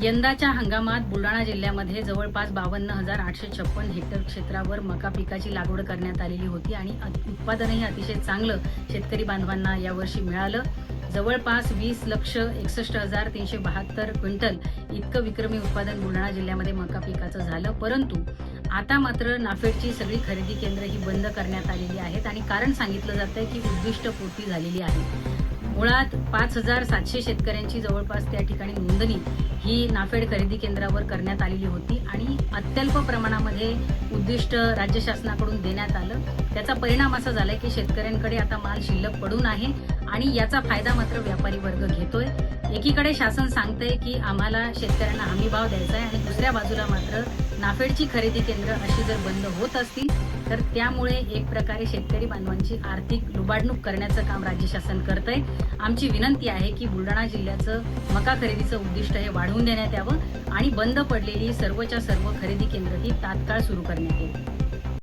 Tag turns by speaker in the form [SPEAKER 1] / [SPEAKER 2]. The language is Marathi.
[SPEAKER 1] यंदाच्या हंगामात बुलढाणा जिल्ह्यामध्ये जवळपास 52,856 हेक्टर क्षेत्रावर मका पिकाची लागवड करण्यात आलेली होती आणि उत्पादनही अतिशय चांगलं शेतकरी बांधवांना यावर्षी मिळालं। जवळपास 20,61,372 क्विंटल इतकं विक्रमी उत्पादन बुलढाणा जिल्ह्यामध्ये मका पिकाचं झालं। परंतु आता मात्र नाफेडची सगळी खरेदी केंद्र ही बंद करण्यात आलेली आहेत आणि कारण सांगितलं जातंय की उद्दिष्टपूर्ती झालेली आहे। मुळात 5,700 शेतकऱ्यांची जवळपास त्या ठिकाणी नोंदणी ही नाफेड खरेदी केंद्रावर करण्यात आलेली होती आणि अत्यल्प प्रमाणामध्ये उद्दिष्ट राज्य शासनाकडून देण्यात आलं। त्याचा परिणाम असा झालाय की शेतकऱ्यांकडे आता माल शिल्लक पडून आहे आणि याचा फायदा मात्र व्यापारी वर्ग घेतोय। एकीकडे शासन सांगतंय की आम्हाला शेतकऱ्यांना हमी भाव द्यायचा आहे आणि दुसऱ्या बाजूला मात्र नाफेडची खरेदी केंद्र अशी जर बंद होत असतील तर त्यामुळे एक प्रकारे शेतकरी बांधवांची आर्थिक लुबाडणूक करण्याचं काम राज्य शासन करतंय। आमची विनंती आहे की बुलढाणा जिल्ह्याचं मका खरेदीचं उद्दिष्ट हे वाढवून देण्यात यावं आणि बंद पडलेली सर्वच्या सर्व खरेदी केंद्र ही तात्काळ सुरू करण्यात येईल।